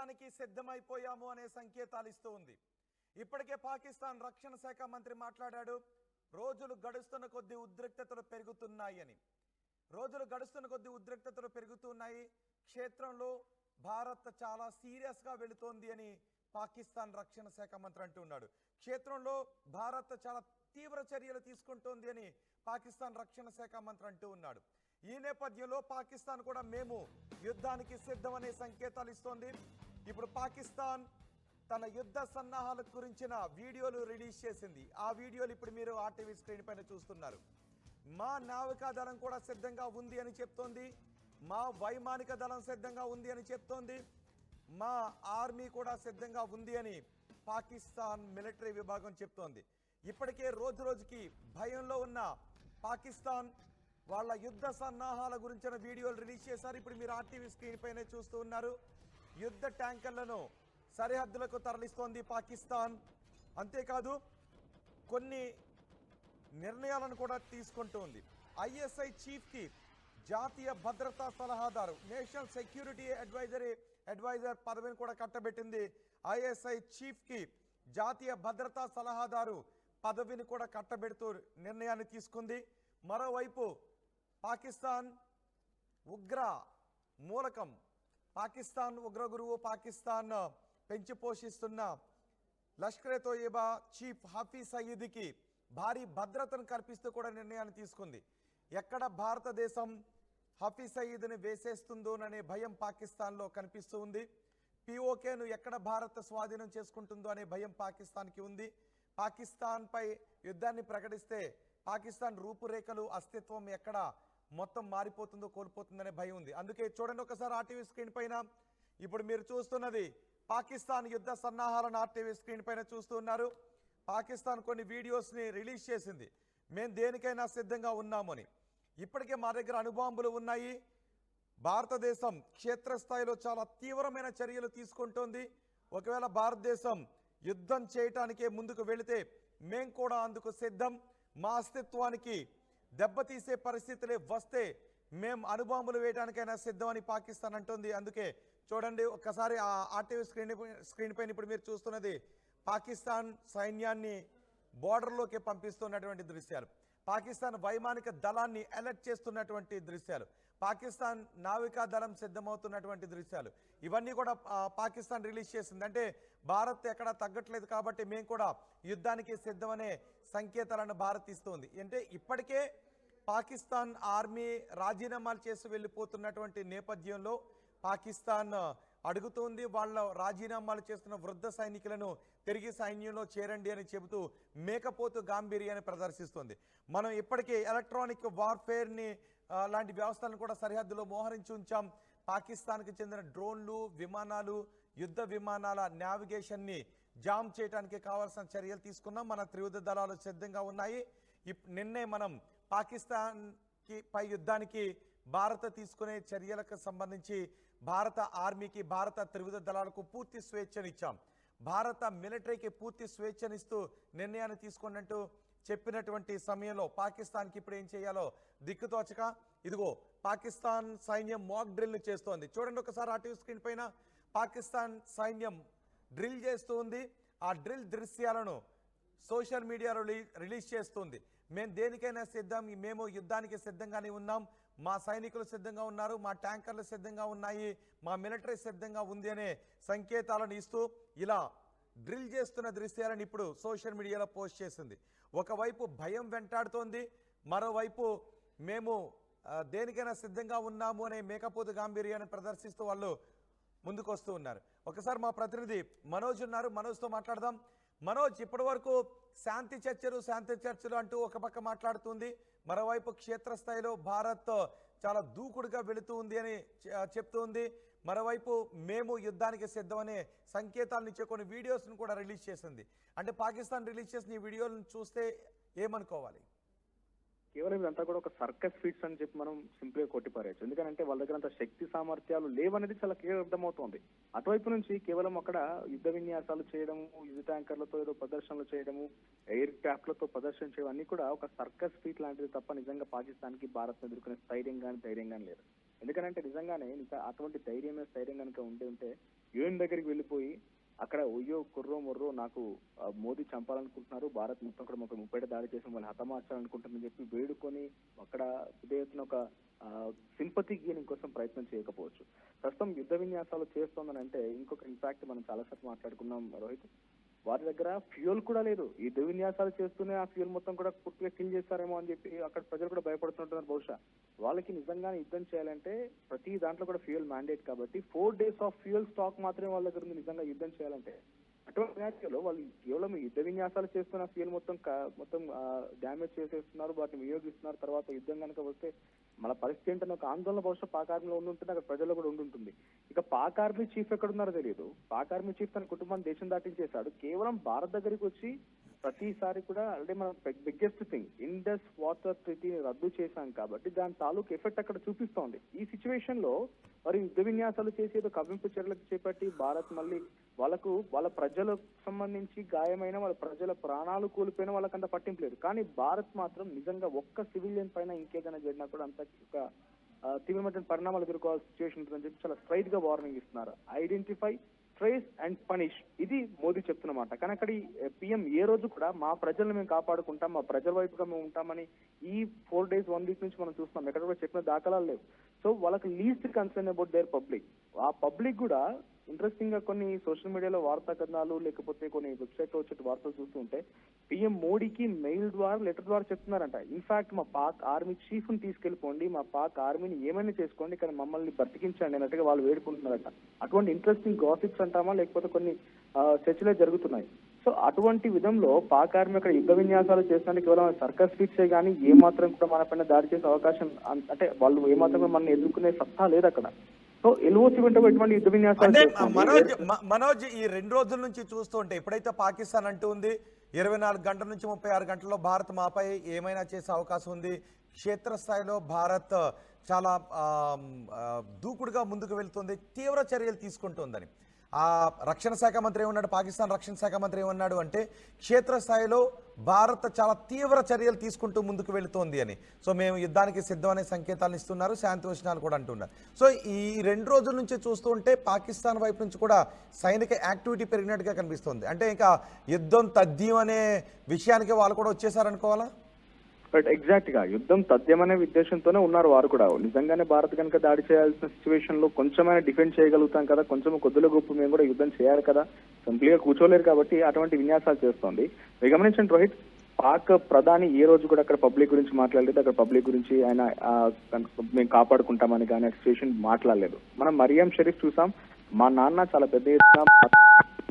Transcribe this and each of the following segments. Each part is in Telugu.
యుద్ధానికి సిద్ధమైపోయాము అనే సంకేతాలు ఇస్తూ ఉంది. ఇప్పటికే పాకిస్తాన్ రక్షణ శాఖ మంత్రి మాట్లాడాడు. రోజులు గడుస్తున్న కొద్దీ ఉద్రిక్తతలు పెరుగుతున్నాయి. క్షేత్రంలో భారత్ చాలా సీరియస్గా వెళుతోంది అని పాకిస్తాన్ రక్షణ శాఖ మంత్రి అంటున్నాడు. క్షేత్రంలో భారత్ చాలా తీవ్ర చర్యలు తీసుకుంటోంది అని పాకిస్తాన్ రక్షణ శాఖ మంత్రి అంటూ ఉన్నాడు. ఈ నేపథ్యంలో పాకిస్తాన్ కూడా మేము యుద్ధానికి సిద్ధమనే సంకేతాలు ఇస్తోంది. ఇప్పుడు పాకిస్తాన్ తన యుద్ధ సన్నాహాల గురించిన వీడియోలు రిలీజ్ చేసింది. ఆ వీడియోలు ఇప్పుడు మీరు ఆర్టీవీ స్క్రీన్ పైన చూస్తున్నారు. మా నావికా దళం కూడా సిద్ధంగా ఉంది అని చెప్తోంది. మా వైమానిక దళం సిద్ధంగా ఉంది అని చెప్తోంది. మా ఆర్మీ కూడా సిద్ధంగా ఉంది అని పాకిస్తాన్ మిలిటరీ విభాగం చెప్తోంది. ఇప్పటికే రోజు రోజుకి భయంలో ఉన్న పాకిస్తాన్ వాళ్ళ యుద్ధ సన్నాహాల గురించిన వీడియోలు రిలీజ్ చేశారు. ఇప్పుడు మీరు ఆర్టీవీ స్క్రీన్ పైన చూస్తూ ఉన్నారు. యుద్ధ ట్యాంకర్లను సరిహద్దులకు తరలిస్తోంది పాకిస్తాన్. అంతేకాదు కొన్ని నిర్ణయాలను కూడా తీసుకుంటోంది. ఐఎస్ఐ చీఫ్కి జాతీయ భద్రతా సలహాదారు, నేషనల్ సెక్యూరిటీ అడ్వైజర్ పదవిని కూడా కట్టబెట్టింది. ఐఎస్ఐ చీఫ్కి జాతీయ భద్రతా సలహాదారు పదవిని కూడా కట్టబెడుతూ నిర్ణయాన్ని తీసుకుంది. మరోవైపు పాకిస్తాన్ ఉగ్ర మూలకం, పాకిస్తాన్ ఉగ్రగురువు, పాకిస్తాన్ పెంచి పోషిస్తున్న లష్కరే తోయిబా చీఫ్ హఫీజ్ సయీద్కి భారీ భద్రతను కల్పిస్తూ కూడా నిర్ణయాన్ని తీసుకుంది. ఎక్కడ భారతదేశం హఫీజ్ సయీద్ని వేసేస్తుందోననే భయం పాకిస్తాన్లో కనిపిస్తూ ఉంది. పిఓకేను ఎక్కడ భారత్ స్వాధీనం చేసుకుంటుందో అనే భయం పాకిస్తాన్కి ఉంది. పాకిస్తాన్పై యుద్ధాన్ని ప్రకటిస్తే పాకిస్తాన్ రూపురేఖలు, అస్తిత్వం ఎక్కడ మొత్తం మారిపోతుందో, కోల్పోతుందనే భయం ఉంది. అందుకే చూడండి ఒకసారి ఆర్టీవీ స్క్రీన్ పైన. ఇప్పుడు మీరు చూస్తున్నది పాకిస్తాన్ యుద్ధ సన్నాహాలను ఆర్టీవీ స్క్రీన్ పైన చూస్తున్నారు. పాకిస్తాన్ కొన్ని వీడియోస్ని రిలీజ్ చేసింది. మేము దేనికైనా సిద్ధంగా ఉన్నామని. ఇప్పటికే మా దగ్గర అణుబాంబులు ఉన్నాయి. భారతదేశం క్షేత్రస్థాయిలో చాలా తీవ్రమైన చర్యలు తీసుకుంటోంది. ఒకవేళ భారతదేశం యుద్ధం చేయటానికే ముందుకు వెళితే మేము కూడా అందుకు సిద్ధం. మా అస్తిత్వానికి దెబ్బతీసే పరిస్థితులే వస్తే మేము అణుబాంబులు వేయడానికైనా సిద్ధమని పాకిస్తాన్ అంటుంది. అందుకే చూడండి ఒక్కసారి ఆ ఆర్టీవీ స్క్రీన్ పైన ఇప్పుడు మీరు చూస్తున్నది పాకిస్తాన్ సైన్యాన్ని బోర్డర్లోకి పంపిస్తున్నటువంటి దృశ్యాలు, పాకిస్తాన్ వైమానిక దళాన్ని అలర్ట్ చేస్తున్నటువంటి దృశ్యాలు, పాకిస్తాన్ నావికా దళం సిద్ధమవుతున్నటువంటి దృశ్యాలు, ఇవన్నీ కూడా పాకిస్తాన్ రిలీజ్ చేసింది. అంటే భారత్ ఎక్కడ తగ్గట్లేదు కాబట్టి మేము కూడా యుద్ధానికి సిద్ధమనే సంకేతాలను భారత్ ఇస్తుంది. అంటే ఇప్పటికే పాకిస్తాన్ ఆర్మీ రాజీనామాలు చేసి వెళ్ళిపోతున్నటువంటి నేపథ్యంలో పాకిస్తాన్ అడుగుతోంది వాళ్ళ రాజీనామాలు చేస్తున్న వృద్ధ సైనికులను తిరిగి సైన్యంలో చేరండి అని చెబుతూ మేకపోతు గాంభీర్యాన్ని ప్రదర్శిస్తుంది. మనం ఇప్పటికే ఎలక్ట్రానిక్ వార్ఫేర్ని లాంటి వ్యవస్థలను కూడా సరిహద్దులో మోహరించి ఉంచాం. పాకిస్తాన్కి చెందిన డ్రోన్లు, విమానాలు, యుద్ధ విమానాల నావిగేషన్ని జామ్ చేయడానికి కావాల్సిన చర్యలు తీసుకున్నాం. మన త్రివిధ దళాలు సిద్ధంగా ఉన్నాయి. నిన్నే మనం పాకిస్తాన్కి పై యుద్ధానికి భారత తీసుకునే చర్యలకు సంబంధించి భారత ఆర్మీకి, భారత త్రివిధ దళాలకు పూర్తి స్వేచ్ఛనిచ్చాం. భారత మిలిటరీకి పూర్తి స్వేచ్ఛనిస్తూ నిర్ణయాన్ని తీసుకున్నట్టు చెప్పినటువంటి సమయంలో పాకిస్తాన్కి ఇప్పుడు ఏం చేయాలో దిక్కుతోచక ఇదిగో పాకిస్తాన్ సైన్యం మాక్ డ్రిల్ చేస్తోంది. చూడండి ఒకసారి ఆర్టీవీ స్క్రీన్ పైన పాకిస్తాన్ సైన్యం డ్రిల్ చేస్తూ ఉంది. ఆ డ్రిల్ దృశ్యాలను సోషల్ మీడియాలో రిలీజ్ చేస్తుంది. మేము దేనికైనా సిద్ధం, మేము యుద్ధానికి సిద్ధంగానే ఉన్నాం, మా సైనికులు సిద్ధంగా ఉన్నారు, మా ట్యాంకర్లు సిద్ధంగా ఉన్నాయి, మా మిలిటరీ సిద్ధంగా ఉంది అనే సంకేతాలను ఇస్తూ ఇలా డ్రిల్ చేస్తున్న దృశ్యాలను ఇప్పుడు సోషల్ మీడియాలో పోస్ట్ చేసింది. ఒకవైపు భయం వెంటాడుతోంది, మరోవైపు మేము దేనికైనా సిద్ధంగా ఉన్నాము అనే మేకపోతు గాంభీర్యాన్ని ప్రదర్శిస్తూ వాళ్ళు ముందుకు వస్తూ ఉన్నారు. ఒకసారి మా ప్రతినిధి మనోజ్ ఉన్నారు, మనోజ్తో మాట్లాడదాం. మనోజ్, ఇప్పటి వరకు శాంతి చర్చలు అంటూ ఒక పక్క మాట్లాడుతుంది, మరోవైపు క్షేత్రస్థాయిలో భారత్ చాలా దూకుడుగా వెళుతూ ఉంది అని చెప్తుంది, మరోవైపు మేము యుద్ధానికి సిద్ధమనే సంకేతాలను ఇచ్చే కొన్ని వీడియోస్ను కూడా రిలీజ్ చేసింది. అంటే పాకిస్తాన్ రిలీజ్ చేసిన ఈ వీడియోలను చూస్తే ఏమనుకోవాలి? కేవలం ఇదంతా కూడా ఒక సర్కస్ ఫీట్స్ అని చెప్పి మనం సింపుల్ గా కొట్టిపారేయచ్చు. ఎందుకంటే వాళ్ళ దగ్గర అంత శక్తి సామర్థ్యాలు లేవనేది చాలా క్లియర్ అర్థమవుతోంది. అటువైపు నుంచి కేవలం అక్కడ యుద్ధ విన్యాసాలు చేయడము, యుద్ధ ట్యాంకర్లతో ఏదో ప్రదర్శనలు చేయడము, ఎయిర్ క్రాఫ్ట్లతో ప్రదర్శన చేయడం అన్ని కూడా ఒక సర్కస్ ఫీట్ లాంటిది తప్ప నిజంగా పాకిస్తాన్ కి భారత్ ఎదుర్కొనే ధైర్యం కానీ లేదు. ఎందుకంటే నిజంగానే అటువంటి ధైర్యం కనుక ఉంటే యుఎన్ దగ్గరికి వెళ్ళిపోయి అక్కడ ఒయ్యో కుర్రో మొర్రో నాకు మోదీ చంపాలనుకుంటున్నారు, భారత్ మొత్తం కూడా ఒక 30 దాడి చేసి వాళ్ళు హతమార్చాలనుకుంటుందని చెప్పి వేడుకొని అక్కడ ఇదే ఒక సింపతి గెయినింగ్ కోసం ప్రయత్నం చేయకపోవచ్చు. ప్రస్తుతం యుద్ధ విన్యాసాలు చేస్తోందని అంటే ఇంకొక ఇంపాక్ట్ మనం చాలాసార్లు మాట్లాడుకున్నాం రోహిత్. వారి దగ్గర ఫ్యూయల్ కూడా లేదు. ఈ యుద్ధ విన్యాసాలు చేస్తూనే ఆ ఫ్యూయల్ మొత్తం కూడా పూర్తిగా కిల్ చేస్తారేమో అని చెప్పి అక్కడ ప్రజలు కూడా భయపడుతుంటున్నారు. బహుశా వాళ్ళకి నిజంగానే యుద్ధం చేయాలంటే ప్రతి దాంట్లో కూడా ఫ్యూయల్ మ్యాండేట్ కాబట్టి 4 days ఆఫ్ ఫ్యూయల్ స్టాక్ మాత్రమే వాళ్ళ దగ్గర ఉంది నిజంగా యుద్ధం చేయాలంటే. అటువంటి నేచర్లో వాళ్ళు కేవలం యుద్ధ విన్యాసాలు చేస్తున్న ఫ్యూయల్ మొత్తం డ్యామేజ్ చేసేస్తున్నారు, వాటిని వినియోగిస్తున్నారు. తర్వాత యుద్ధం కనుక వస్తే మన పరిస్థితి ఏంటనే ఒక ఆందోళన బహుశా పాక్ ఆర్మీలో ఉండుంటుంది, అక్కడ ప్రజల్లో కూడా ఉండుంటుంది. ఇక పాక్ ఆర్మీ చీఫ్ ఎక్కడున్నారో తెలియదు. పాక్ ఆర్మీ చీఫ్ తన కుటుంబాన్ని దేశం దాటించేశాడు. కేవలం భారత్ దగ్గరికి వచ్చి ప్రతిసారి కూడా అంటే మన బిగ్గెస్ట్ థింగ్ ఇండస్ వాటర్ ట్రీటీని రద్దు చేశాం కాబట్టి దాని తాలూకు ఎఫెక్ట్ అక్కడ చూపిస్తోంది. ఈ సిచ్యువేషన్ లో మరి యుద్ధ విన్యాసాలు చేసి ఏదో కవ్వింపు చర్యలకు చేపట్టి భారత్ మళ్ళీ వాళ్ళ ప్రజలకు సంబంధించి గాయమైన వాళ్ళ ప్రజల ప్రాణాలు కోల్పోయిన వాళ్ళకంత పట్టింపు లేదు. కానీ భారత్ మాత్రం నిజంగా ఒక్క సివిలియన్ పైన ఇంకేదైనా జరిగినా కూడా అంత తీవ్రమైన పరిణామాలు ఎదుర్కోవాల్సిన సిచ్యువేషన్ ఉంటుందని చెప్పి చాలా స్ట్రైట్ గా వార్నింగ్ ఇస్తున్నారు. ఐడెంటిఫై, ట్రేస్ అండ్ పనిష్, ఇది మోదీ చెప్తున్నమాట. కానీ అక్కడ పిఎం ఏ రోజు కూడా మా ప్రజలను మేము కాపాడుకుంటాం, మా ప్రజల వైపుగా మేము ఉంటామని ఈ 4 days 1 week నుంచి మనం చూస్తున్నాం. ఎక్కడ కూడా చెప్పిన దాఖలాలు లేవు. సో వాళ్ళకి least concern about their public. ఆ పబ్లిక్ కూడా ఇంట్రెస్టింగ్ గా కొన్ని సోషల్ మీడియాలో వార్తా కథనాలు లేకపోతే కొన్ని వెబ్సైట్ లో వచ్చే వార్తలు చూస్తుంటే పిఎం మోడీకి మెయిల్ ద్వారా లెటర్ ద్వారా చెప్తున్నారంట, ఇన్ఫాక్ట్ మా పాక్ ఆర్మీ చీఫ్ ని తీసుకెళ్లిపోండి, మా పాక్ ఆర్మీని ఏమైనా చేసుకోండి కానీ మమ్మల్ని బ్రతికించండి అన్నట్టుగా వాళ్ళు వేడుకుంటున్నారట. అటువంటి ఇంట్రెస్టింగ్ గాసిప్స్ అంటామా లేకపోతే కొన్ని చర్చలే జరుగుతున్నాయి. సో అటువంటి విధంలో పాక్ ఆర్మీ అక్కడ యుద్ధ విన్యాసాలు చేసినందుకు కేవలం సర్కస్ ఫీట్సే కానీ ఏమాత్రం కూడా మన పైన దాడి చేసే అవకాశం అంటే వాళ్ళు ఏమాత్రం కూడా మనం ఎదుర్కొనే సత్తా లేదు అక్కడ. సో ఎల్ఓసి వెంట ఎటువంటి యుద్ధ విన్యాసాలు అంటే మనోజ్ ఈ 2 రోజుల నుంచి చూస్తుంటే ఎప్పుడైతే పాకిస్తాన్ అంటూ ఉంది 24 గంటల నుంచి 36 గంటల్లో భారత్ మాపై ఏమైనా చేసే అవకాశం ఉంది, క్షేత్రస్థాయిలో భారత్ చాలా దూకుడుగా ముందుకు వెళ్తుంది, తీవ్ర చర్యలు తీసుకుంటుందని ఆ రక్షణ శాఖ మంత్రి ఏమన్నాడు, పాకిస్తాన్ రక్షణ శాఖ మంత్రి ఏమన్నాడు అంటే క్షేత్రస్థాయిలో భారత్ చాలా తీవ్ర చర్యలు తీసుకుంటూ ముందుకు వెళుతోంది అని. సో మేము యుద్ధానికి సిద్ధం అనే సంకేతాలను ఇస్తున్నారు, శాంతివచనాలు కూడా అంటున్నారు. సో ఈ 2 రోజుల నుంచి చూస్తూ ఉంటే పాకిస్తాన్ వైపు నుంచి కూడా సైనిక యాక్టివిటీ పెరిగినట్టుగా కనిపిస్తుంది. అంటే ఇంకా యుద్ధం తథ్యం అనే విషయానికి వాళ్ళు కూడా వచ్చేసారనుకోవాలా? బట్ ఎగ్జాక్ట్ గా యుద్ధం తథ్యమనే ఉద్దేశంతోనే ఉన్నారు వారు కూడా. నిజంగానే భారత్ కనుక దాడి చేయాల్సిన సిచ్యువేషన్ లో కొంచెమైనా డిఫెండ్ చేయగలుగుతాం కదా, కొంచెం కొద్దిలో గొప్ప మేము కూడా యుద్ధం చేయాలి కదా, సింపుల్గా కూర్చోలేరు కాబట్టి అటువంటి విన్యాసాలు చేస్తోంది. మీరు గమనించండి రోహిత్, పాక్ ప్రధాని ఏ రోజు కూడా అక్కడ పబ్లిక్ గురించి మాట్లాడలేదు, అక్కడ పబ్లిక్ గురించి ఆయన మేము కాపాడుకుంటామని కానీ సిచ్యువేషన్ మాట్లాడలేదు. మనం మరియం షరీఫ్ చూసాం, మా నాన్న చాలా పెద్ద ఎత్తున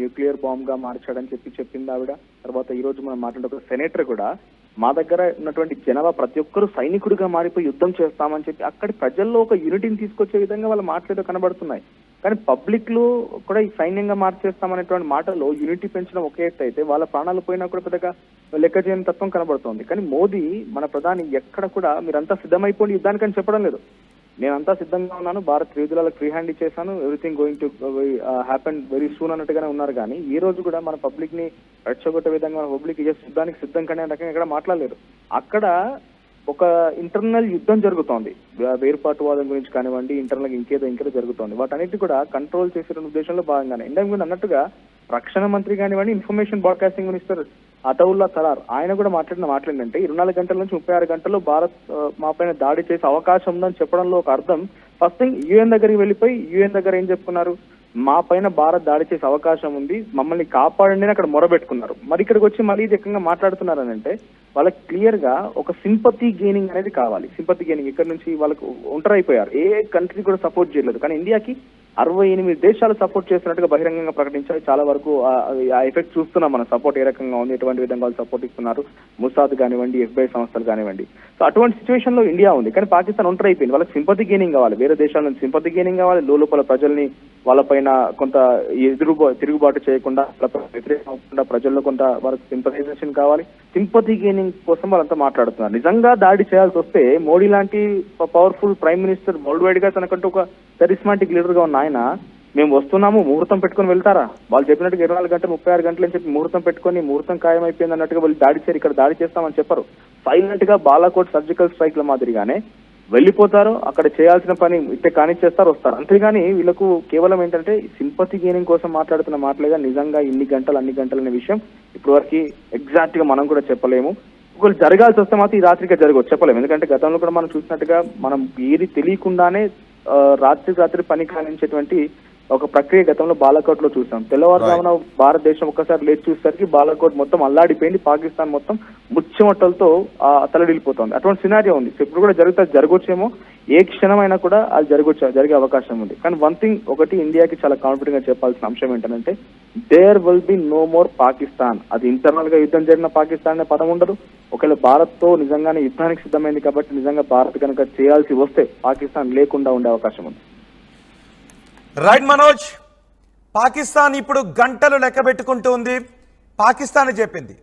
న్యూక్లియర్ బాంబ్ గా మార్చాడని చెప్పింది ఆవిడ. తర్వాత ఈ రోజు మనం మాట్లాడే ఒక సెనేటర్ కూడా మా దగ్గర ఉన్నటువంటి జనాభా ప్రతి ఒక్కరూ సైనికుడిగా మారిపోయి యుద్ధం చేస్తామని చెప్పి అక్కడి ప్రజల్లో ఒక యూనిటీని తీసుకొచ్చే విధంగా వాళ్ళ మాటలు కనబడుతున్నాయి. కానీ పబ్లిక్ లో కూడా ఈ సైన్యంగా మార్చేస్తామనేటువంటి మాటల్లో యూనిటీ పెంచడం ఒకే ఎత్తు అయితే వాళ్ళ ప్రాణాలు పోయినా కూడా పెద్దగా లెక్క చేయని తత్వం కనబడుతోంది. కానీ మోదీ మన ప్రధాని ఎక్కడ కూడా మీరంతా సిద్ధమైపోయి యుద్ధానికని చెప్పడం లేదు. నేనంతా సిద్ధంగా ఉన్నాను, భారత్ 3 దినాలకు ఫ్రీ హ్యాండ్ ఇచ్చేసాను, everything going to happen very soon అన్నట్టుగానే ఉన్నారు. కానీ ఈ రోజు కూడా మన పబ్లిక్ ని రెచ్చగొట్టే విధంగా మన పబ్లిక్ యుద్ధానికి సిద్ధం కానీ రకంగా ఎక్కడ మాట్లాడలేదు. అక్కడ ఒక ఇంటర్నల్ యుద్ధం జరుగుతోంది, వేర్పాటువాదం గురించి కానివ్వండి, ఇంటర్నల్ ఇంకేదో జరుగుతోంది. వాటన్నిటి కూడా కంట్రోల్ చేసే ఉద్దేశంలో భాగంగానే ఇందాక మీరు అన్నట్టుగా రక్షణ మంత్రి కానివ్వండి, ఇన్ఫర్మేషన్ బ్రాడ్కాస్టింగ్ మినిస్టర్ అతౌల్లా తలార్ ఆయన కూడా మాట్లాడిందంటే 24 గంటల నుంచి 36 గంటల్లో భారత్ మా పైన దాడి చేసే అవకాశం ఉందని చెప్పడంలో ఒక అర్థం. ఫస్ట్ థింగ్ యుఎన్ దగ్గరికి వెళ్ళిపోయి యుఎన్ దగ్గర ఏం చెప్పుకున్నారు, మా పైన భారత్ దాడి చేసే అవకాశం ఉంది, మమ్మల్ని కాపాడండి అక్కడ మొరబెట్టుకున్నారు. మరి ఇక్కడికి వచ్చి మళ్ళీ రకంగా మాట్లాడుతున్నారని అంటే వాళ్ళకి క్లియర్ గా ఒక సింపతి గెయినింగ్ అనేది కావాలి. సింపతి గెయినింగ్ ఇక్కడ నుంచి వాళ్ళకు ఒంటరైపోయారు, ఏ కంట్రీ కూడా సపోర్ట్ చేయలేదు. కానీ ఇండియాకి 68 దేశాలు సపోర్ట్ చేస్తున్నట్టుగా బహిరంగంగా ప్రకటించారు. చాలా వరకు ఆ ఎఫెక్ట్ చూస్తున్నాం మనం, సపోర్ట్ ఏ రకంగా ఉంది, ఎటువంటి విధంగా వాళ్ళు సపోర్ట్ ఇస్తున్నారు, ముసాద్ కానివ్వండి, FBI సంస్థలు కానివ్వండి. సో అటువంటి సిచ్యువేషన్ లో ఇండియా ఉంది. కానీ పాకిస్తాన్ ఒంటరి అయిపోయింది. వాళ్ళకి సింపతి గెయినింగ్ కావాలి, వేరే దేశాల నుంచి సింపతి గెయినింగ్ కావాలి, లోపల ప్రజల్ని వాళ్ళపైన కొంత తిరుగుబాటు చేయకుండా, వ్యతిరేకం అవ్వకుండా ప్రజల్లో కొంత వాళ్ళకి సింపథైజేషన్ కావాలి. సింపతి గెయినింగ్ కోసం వాళ్ళంతా మాట్లాడుతున్నారు. నిజంగా దాడి చేయాల్సి వస్తే మోడీ లాంటి powerful prime minister world wide గా తనకంటూ ఒక కరిస్మాటిక్ లీడర్ గా ఉన్న ఆయన మేము వస్తున్నాము ముహూర్తం పెట్టుకుని వెళ్తారా? వాళ్ళు చెప్పినట్టుగా 24 గంటలు 36 గంటలు అని చెప్పి ముహూర్తం పెట్టుకుని ముహూర్తం ఖాయమైపోయింది అన్నట్టుగా వాళ్ళు దాడి చేయరు, ఇక్కడ దాడి చేస్తామని చెప్పరు. సైలెంట్ గా బాలాకోట్ సర్జికల్ స్ట్రైక్ల మాదిరిగానే వెళ్ళిపోతారు, అక్కడ చేయాల్సిన పని ఇట్టే కానిచ్చేస్తారు, వస్తారు. అంతేగాని వీళ్ళకు కేవలం ఏంటంటే సింపతి గెయినింగ్ కోసం మాట్లాడుతున్న మాటలేగా నిజంగా ఇన్ని గంటలు అన్ని గంటలు అనే విషయం ఇప్పటివరకు ఎగ్జాక్ట్ గా మనం కూడా చెప్పలేము. ఒకవేళ జరగాల్సి వస్తే మాత్రం ఈ రాత్రిగా జరగవచ్చు, చెప్పలేము. ఎందుకంటే గతంలో కూడా మనం చూసినట్టుగా మనం ఏది తెలియకుండానే రాత్రి పని కానించేటువంటి ఒక ప్రక్రియ గతంలో బాలాకోట్ లో చూసాం. తెల్లవారుజామున భారతదేశం ఒక్కసారి లేచి చూసేసరికి బాలాకోట్ మొత్తం అల్లాడిపోయింది, పాకిస్తాన్ మొత్తం ముచ్చెమట్టలతో తలడిల్లిపోతుంది. అటువంటి సినారియో ఉంది. ఇప్పుడు కూడా జరగొచ్చేమో, ఏ క్షణమైనా కూడా అది జరిగే అవకాశం ఉంది. కానీ వన్ థింగ్ ఒకటి ఇండియాకి చాలా కాన్ఫిడెంట్ గా చెప్పాల్సిన అంశం ఏంటంటే there will be no more Pakistan. అది ఇంటర్నల్ గా యుద్ధం జరిగిన పాకిస్తాన్ అనే పదం ఉండదు. ఒకవేళ భారత్ తో నిజంగానే యుద్ధానికి సిద్ధమైంది కాబట్టి నిజంగా భారత్ కనుక చేయాల్సి వస్తే పాకిస్తాన్ లేకుండా ఉండే అవకాశం ఉంది. రైట్ మనోజ్, పాకిస్తాన్ ఇప్పుడు గంటలు లెక్క పెట్టుకుంటూ ఉంది. పాకిస్తాన్ చెప్పింది,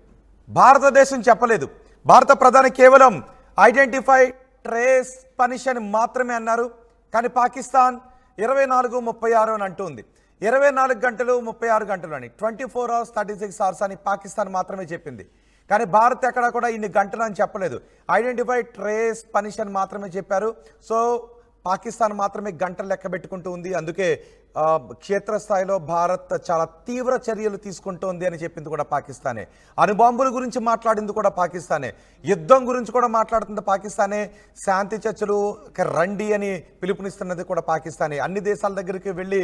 భారతదేశం చెప్పలేదు. భారత ప్రధాని కేవలం ఐడెంటిఫై, ట్రేస్, పనిష్ అని మాత్రమే అన్నారు. కానీ పాకిస్తాన్ 24:36 అని అంటుంది. 24 గంటలు 36 గంటలు అని, 24 hours 36 hours అని పాకిస్తాన్ మాత్రమే చెప్పింది. కానీ భారత్ ఎక్కడ కూడా ఇన్ని గంటలు అని చెప్పలేదు. ఐడెంటిఫై, ట్రేస్, పనిష్ అని మాత్రమే చెప్పారు. సో పాకిస్తాన్ మాత్రమే గంటలు లెక్క పెట్టుకుంటూ ఉంది. అందుకే క్షేత్రస్థాయిలో భారత్ చాలా తీవ్ర చర్యలు తీసుకుంటోంది అని చెప్పింది కూడా పాకిస్తానే. అణుబాంబుల గురించి మాట్లాడింది కూడా పాకిస్తానే. యుద్ధం గురించి కూడా మాట్లాడుతుంది పాకిస్తానే. శాంతి చర్చలు రండి అని పిలుపునిస్తున్నది కూడా పాకిస్తానే. అన్ని దేశాల దగ్గరికి వెళ్ళి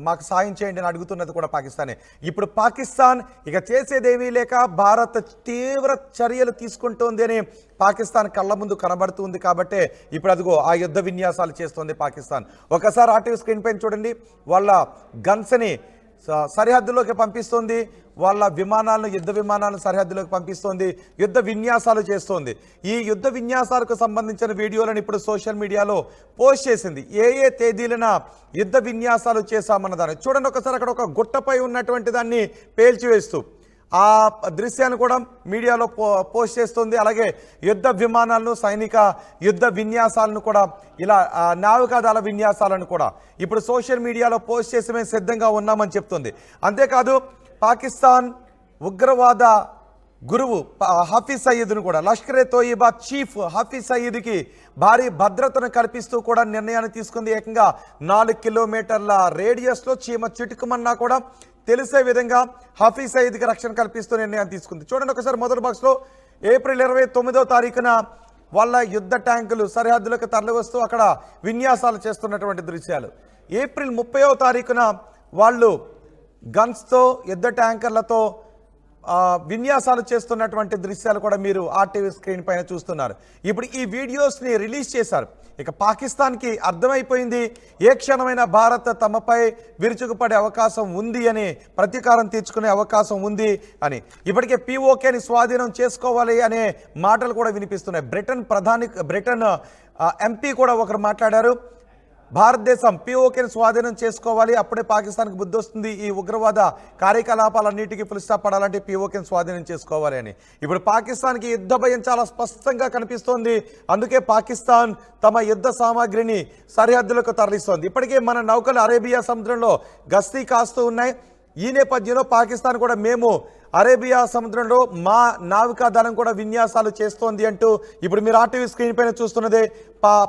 మాకు సాయం చేయండి అని అడుగుతున్నది కూడా పాకిస్తానే. ఇప్పుడు పాకిస్తాన్ ఇక చేసేదేమీ లేక భారత్ తీవ్ర చర్యలు తీసుకుంటోంది అని పాకిస్తాన్ కళ్ళ ముందు కనబడుతుంది. కాబట్టే ఇప్పుడు అదిగో ఆ యుద్ధ విన్యాసాలు చేస్తోంది పాకిస్తాన్. ఒకసారి ఆర్టీవీ స్క్రీన్ పైన చూడండి, వాళ్ళ గన్స్ని సరిహద్దులోకి పంపిస్తోంది, వాళ్ళ విమానాలను, యుద్ధ విమానాలను సరిహద్దులోకి పంపిస్తోంది, యుద్ధ విన్యాసాలు చేస్తోంది. ఈ యుద్ధ విన్యాసాలకు సంబంధించిన వీడియోలను ఇప్పుడు సోషల్ మీడియాలో పోస్ట్ చేసింది. ఏ తేదీలన యుద్ధ విన్యాసాలు చేశామన్నదాన్ని చూడండి. ఒకసారి అక్కడ ఒక గుట్టపై ఉన్నటువంటి దాన్ని పేల్చివేస్తూ ఆ దృశ్యాన్ని కూడా మీడియాలో పోస్ట్ చేస్తుంది. అలాగే యుద్ధ విమానాలను, సైనిక యుద్ధ విన్యాసాలను కూడా, ఇలా నావికాదళ విన్యాసాలను కూడా ఇప్పుడు సోషల్ మీడియాలో పోస్ట్ చేసి మేము సిద్ధంగా ఉన్నామని చెప్తుంది. అంతేకాదు పాకిస్తాన్ ఉగ్రవాద గురువు హఫీజ్ సయీద్ను కూడా, లష్కరే తోయిబా చీఫ్ హఫీజ్ సయీద్కి భారీ భద్రతను కల్పిస్తూ కూడా నిర్ణయాన్ని తీసుకుంది. ఏకంగా 4 కిలోమీటర్ల రేడియస్లో చీమ చిటుకుమన్నా కూడా తెలిసే విధంగా హఫీజ్ సయీద్కి రక్షణ కల్పిస్తూ నిర్ణయాన్ని తీసుకుంది. చూడండి ఒకసారి మొదటి బాక్స్లో ఏప్రిల్ 29వ తారీఖున వాళ్ళ యుద్ధ ట్యాంకులు సరిహద్దులకు తరలివస్తూ అక్కడ విన్యాసాలు చేస్తున్నటువంటి దృశ్యాలు. ఏప్రిల్ 30వ తారీఖున వాళ్ళు గన్స్తో, యుద్ధ ట్యాంకర్లతో విన్యాసాలు చేస్తున్నటువంటి దృశ్యాలు కూడా మీరు ఆర్టీవీ స్క్రీన్ పైన చూస్తున్నారు. ఇప్పుడు ఈ వీడియోస్ని రిలీజ్ చేశారు. ఇక పాకిస్తాన్కి అర్థమైపోయింది ఏ క్షణమైనా భారత్ తమపై విరుచుకుపడే అవకాశం ఉంది అని, ప్రతీకారం తీర్చుకునే అవకాశం ఉంది అని. ఇప్పటికే POKని స్వాధీనం చేసుకోవాలి అనే మాటలు కూడా వినిపిస్తున్నాయి. బ్రిటన్ MP కూడా ఒకరు మాట్లాడారు, భారతదేశం POKని స్వాధీనం చేసుకోవాలి, అప్పుడే పాకిస్తాన్కి బుద్ధి వస్తుంది, ఈ ఉగ్రవాద కార్యకలాపాలన్నిటికీ ఫుల్ స్టాప్ పడాలంటే POKని స్వాధీనం చేసుకోవాలి అని. ఇప్పుడు పాకిస్తాన్కి యుద్ధ భయం చాలా స్పష్టంగా కనిపిస్తోంది. అందుకే పాకిస్తాన్ తమ యుద్ధ సామాగ్రిని సరిహద్దులకు తరలిస్తోంది. ఇప్పటికే మన నౌకలు అరేబియా సముద్రంలో గస్తీ కాస్తూ ఉన్నాయి. ఈ నేపథ్యంలో పాకిస్తాన్ కూడా మేము అరేబియా సముద్రంలో మా నావికా దళం కూడా విన్యాసాలు చేస్తోంది అంటూ ఇప్పుడు మీరు ఆర్టీవీ స్క్రీన్ పైన చూస్తున్నదే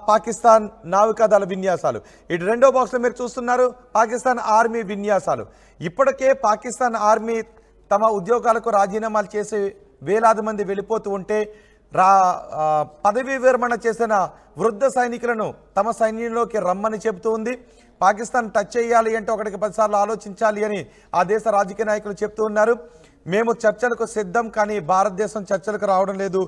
పాకిస్తాన్ నావికా దళ విన్యాసాలు. ఇటు రెండో బాక్స్లో మీరు చూస్తున్నారు పాకిస్తాన్ ఆర్మీ విన్యాసాలు. ఇప్పటికే పాకిస్తాన్ ఆర్మీ తమ ఉద్యోగాలకు రాజీనామాలు చేసి వేలాది మంది వెళ్ళిపోతూ ఉంటే పదవీ విరమణ చేసిన వృద్ధ సైనికులను తమ సైన్యంలోకి రమ్మని చెబుతూ ఉంది. పాకిస్తాన్ టచ్ చేయాలి అంటే 1కి 10 సార్లు ఆలోచించాలి అని ఆ దేశ రాజకీయ నాయకులు చెప్తూ ఉన్నారు. మేము చర్చలకు సిద్ధం, కానీ భారతదేశం చర్చలకు రావడం లేదు,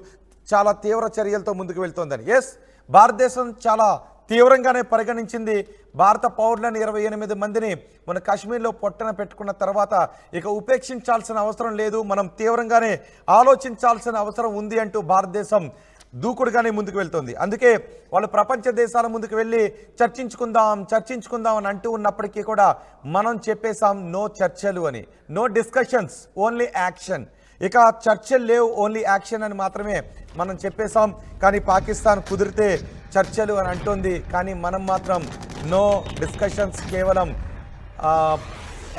చాలా తీవ్ర చర్యలతో ముందుకు వెళ్తోందని. ఎస్, భారతదేశం చాలా తీవ్రంగానే పరిగణించింది. భారత పౌరులను 28 మందిని మన కాశ్మీర్లో పొట్టన పెట్టుకున్న తర్వాత ఇక ఉపేక్షించాల్సిన అవసరం లేదు, మనం తీవ్రంగానే ఆలోచించాల్సిన అవసరం ఉంది అంటూ భారతదేశం దూకుడుగానే ముందుకు వెళ్తుంది. అందుకే వాళ్ళు ప్రపంచ దేశాల ముందుకు వెళ్ళి చర్చించుకుందాం అని అంటూ ఉన్నప్పటికీ కూడా మనం చెప్పేశాం నో చర్చలు అని, నో డిస్కషన్స్, ఓన్లీ యాక్షన్. ఇక చర్చలు లేవు, ఓన్లీ యాక్షన్ అని మాత్రమే మనం చెప్పేశాం. కానీ పాకిస్తాన్ కుదిరితే చర్చలు అని అంటుంది, కానీ మనం మాత్రం నో డిస్కషన్స్, కేవలం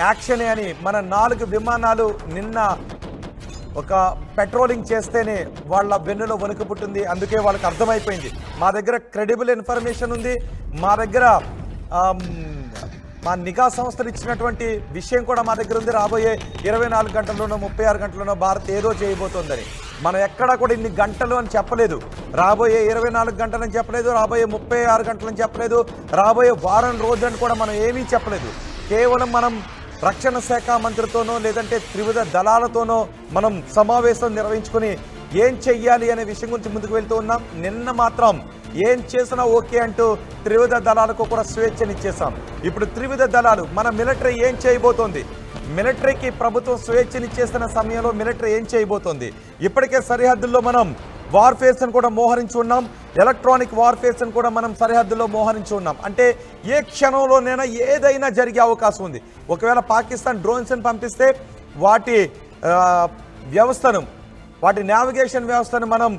యాక్షనే అని. మన 4 విమానాలు నిన్న ఒక పెట్రోలింగ్ చేస్తేనే వాళ్ళ వెన్నులో వణుకు పుట్టింది. అందుకే వాళ్ళకి అర్థమైపోయింది, మా దగ్గర క్రెడిబుల్ ఇన్ఫర్మేషన్ ఉంది, మా దగ్గర మా నిఘా సంస్థలు ఇచ్చినటువంటి విషయం కూడా మా దగ్గర ఉంది, రాబోయే 24 గంటల్లోనో 36 గంటల్లోనో భారత్ ఏదో చేయబోతోందని. మనం ఎక్కడా కూడా ఇన్ని గంటలు అని చెప్పలేదు, రాబోయే 24 గంటలని చెప్పలేదు, రాబోయే 36 గంటలని చెప్పలేదు, రాబోయే వారం రోజులని కూడా మనం ఏమీ చెప్పలేదు. కేవలం మనం రక్షణ శాఖ మంత్రితోనో లేదంటే త్రివిధ దళాలతోనో మనం సమావేశం నిర్వహించుకుని ఏం చెయ్యాలి అనే విషయం గురించి ముందుకు వెళ్తూ ఉన్నాం. నిన్న మాత్రం ఏం చేసినా ఓకే అంటూ త్రివిధ దళాలకు కూడా స్వేచ్ఛనిచ్చేసాం. ఇప్పుడు త్రివిధ దళాలు, మన మిలిటరీ ఏం చేయబోతోంది, మిలిటరీకి ప్రభుత్వం స్వేచ్ఛనిచ్చేస్తున్న సమయంలో మిలిటరీ ఏం చేయబోతోంది. ఇప్పటికే సరిహద్దుల్లో మనం వార్ఫేర్స్ని కూడా మోహరించి ఉన్నాం, ఎలక్ట్రానిక్ వార్ఫేర్స్ని కూడా మనం సరిహద్దుల్లో మోహరించి ఉన్నాం. అంటే ఏ క్షణంలోనైనా ఏదైనా జరిగే అవకాశం ఉంది. ఒకవేళ పాకిస్తాన్ డ్రోన్స్ని పంపిస్తే వాటి వ్యవస్థను, వాటి నావిగేషన్ వ్యవస్థను మనం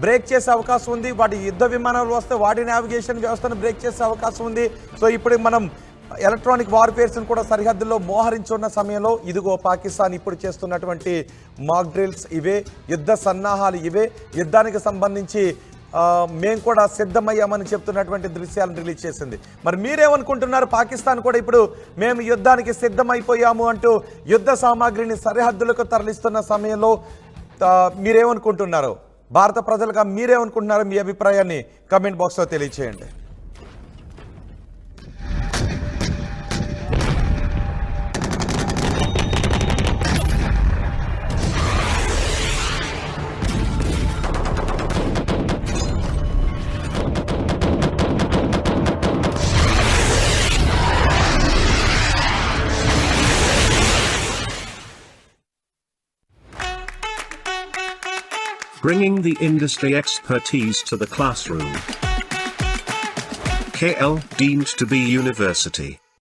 బ్రేక్ చేసే అవకాశం ఉంది. వాటి యుద్ధ విమానాలు వస్తే వాటి నావిగేషన్ వ్యవస్థను బ్రేక్ చేసే అవకాశం ఉంది. సో ఇప్పుడు మనం ఎలక్ట్రానిక్ వార్ఫేర్స్ని కూడా సరిహద్దుల్లో మోహరించున్న సమయంలో ఇదిగో పాకిస్తాన్ ఇప్పుడు చేస్తున్నటువంటి మాక్ డ్రిల్స్ ఇవే, యుద్ధ సన్నాహాలు ఇవే, యుద్ధానికి సంబంధించి మేము కూడా సిద్ధమయ్యామని చెప్తున్నటువంటి దృశ్యాలను రిలీజ్ చేసింది. మరి మీరేమనుకుంటున్నారు? పాకిస్తాన్ కూడా ఇప్పుడు మేము యుద్ధానికి సిద్ధమైపోయాము అంటూ యుద్ధ సామాగ్రిని సరిహద్దులకు తరలిస్తున్న సమయంలో మీరేమనుకుంటున్నారు? భారత ప్రజలుగా మీరేమనుకుంటున్నారో మీ అభిప్రాయాన్ని కామెంట్ బాక్స్లో తెలియచేయండి. Bringing the industry expertise to the classroom. KL deemed to be university.